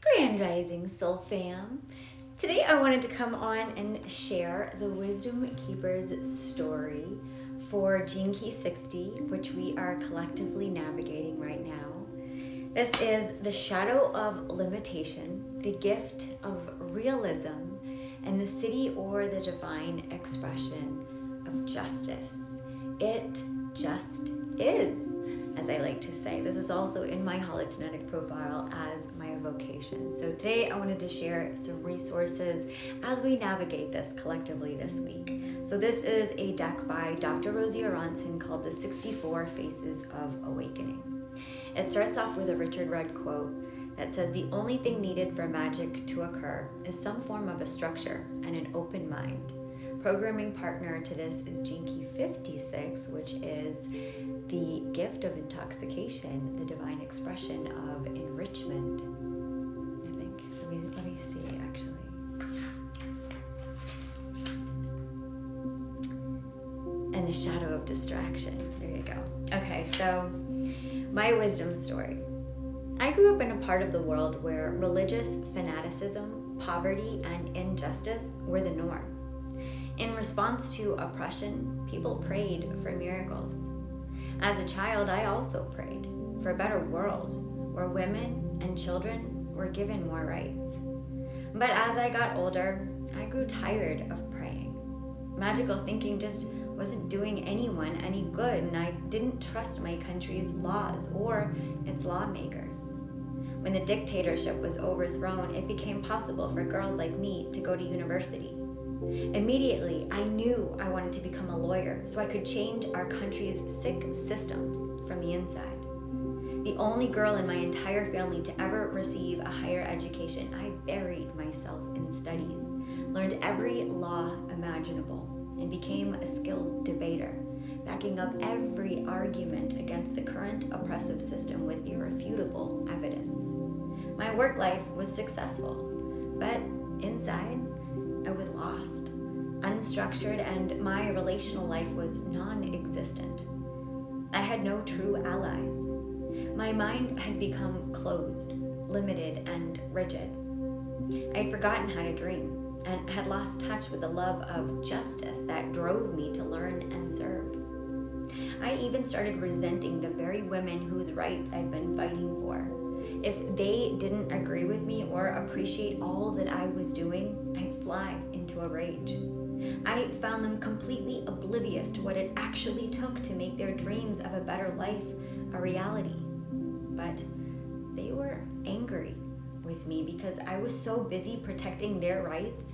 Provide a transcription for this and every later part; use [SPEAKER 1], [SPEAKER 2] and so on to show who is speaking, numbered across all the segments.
[SPEAKER 1] Grand Rising Soul Fam. Today I wanted to come on and share the Wisdom Keeper's story for Gene Key 60, which we are collectively navigating right now. This is the shadow of limitation, the gift of realism, and the city or the divine expression of justice. It just is, as I like to say. This is also in my hologenetic profile as my vocation. So today I wanted to share some resources as we navigate this collectively this week. So this is a deck by Dr. Rosy Aronson called The 64 Faces of Awakening. It starts off with a Richard Rudd quote that says, "The only thing needed for magic to occur is some form of a structure and an open mind." Programming partner to this is Gene Key 56, which is the gift of intoxication, the divine expression of enrichment. I think. Let me see actually. And the shadow of distraction. There you go. Okay, so my wisdom story. I grew up in a part of the world where religious fanaticism, poverty, and injustice were the norm. In response to oppression, people prayed for miracles. As a child, I also prayed for a better world where women and children were given more rights. But as I got older, I grew tired of praying. Magical thinking just wasn't doing anyone any good, and I didn't trust my country's laws or its lawmakers. When the dictatorship was overthrown, it became possible for girls like me to go to university. Immediately, I knew I wanted to become a lawyer so I could change our country's sick systems from the inside. The only girl in my entire family to ever receive a higher education, I buried myself in studies, learned every law imaginable, and became a skilled debater, backing up every argument against the current oppressive system with irrefutable evidence. My work life was successful, but inside, I was lost, unstructured, and my relational life was non-existent. I had no true allies. My mind had become closed, limited, and rigid. I had forgotten how to dream and had lost touch with the love of justice that drove me to learn and serve. I even started resenting the very women whose rights I'd been fighting for. If they didn't agree with me or appreciate all that I was doing, I'd fly into a rage. I found them completely oblivious to what it actually took to make their dreams of a better life a reality. But they were angry with me because I was so busy protecting their rights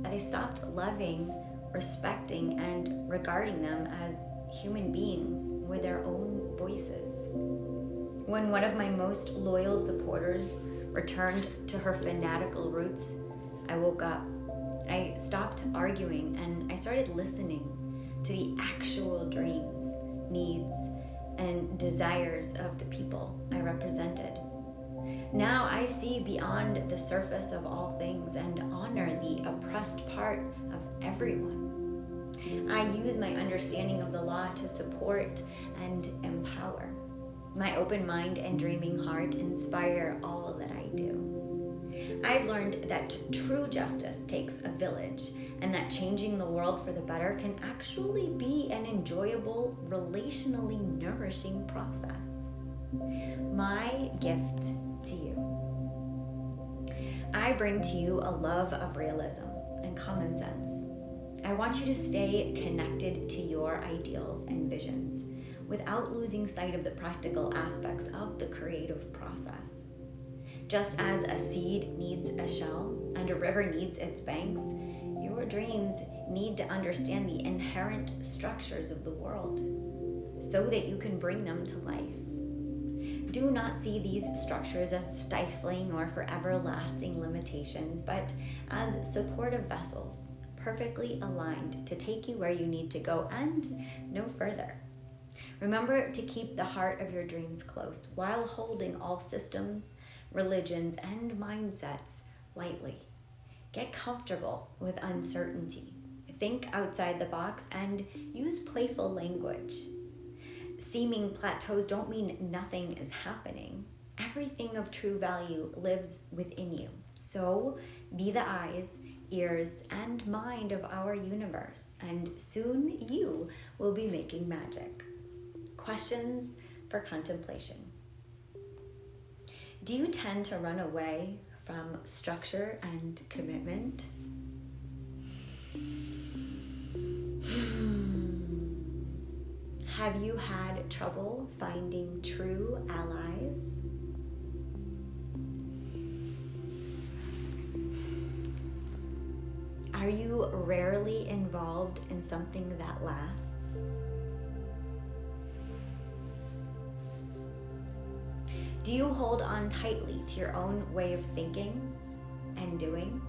[SPEAKER 1] that I stopped loving, respecting, and regarding them as human beings with their own voices. When one of my most loyal supporters returned to her fanatical roots, I woke up. I stopped arguing and I started listening to the actual dreams, needs, and desires of the people I represented. Now I see beyond the surface of all things and honor the oppressed part of everyone. I use my understanding of the law to support and empower. My open mind and dreaming heart inspire all that I do. I've learned that true justice takes a village, and that changing the world for the better can actually be an enjoyable, relationally nourishing process. My gift to you. I bring to you a love of realism and common sense. I want you to stay connected to your ideals and visions without losing sight of the practical aspects of the creative process. Just as a seed needs a shell and a river needs its banks, your dreams need to understand the inherent structures of the world so that you can bring them to life. Do not see these structures as stifling or forever lasting limitations, but as supportive vessels, perfectly aligned to take you where you need to go and no further. Remember to keep the heart of your dreams close while holding all systems, religions, and mindsets lightly. Get comfortable with uncertainty. Think outside the box and use playful language. Seeming plateaus don't mean nothing is happening. Everything of true value lives within you. So be the eyes, ears, and mind of our universe, and soon you will be making magic. Questions for contemplation. Do you tend to run away from structure and commitment? Have you had trouble finding true allies? Are you rarely involved in something that lasts? Do you hold on tightly to your own way of thinking and doing?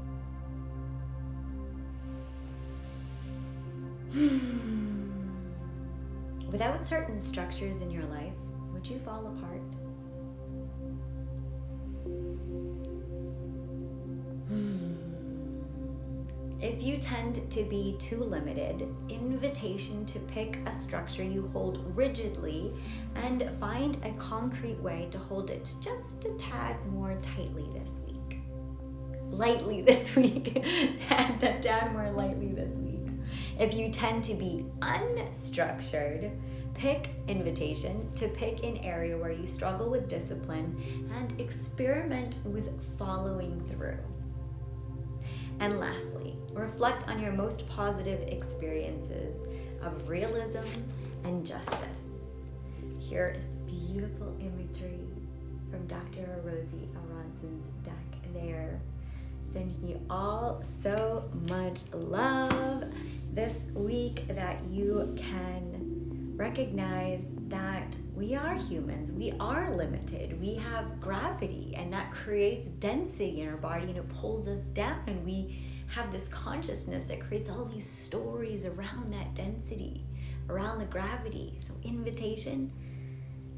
[SPEAKER 1] Without certain structures in your life, would you fall apart? If you tend to be too limited, invitation to pick a structure you hold rigidly and find a concrete way to hold it just a tad more tightly this week. Lightly this week. A tad more lightly this week. If you tend to be unstructured, pick invitation to pick an area where you struggle with discipline and experiment with following through. And lastly, reflect on your most positive experiences of realism and justice. Here is the beautiful imagery from Dr. Rosy Aronson's deck there. Sending you all so much love this week, that you can recognize that we are humans, we are limited, we have gravity, and that creates density in our body and it pulls us down, and we have this consciousness that creates all these stories around that density, around the gravity. So invitation,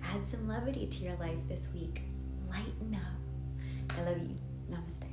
[SPEAKER 1] add some levity to your life this week. Lighten up. I love you. Namaste.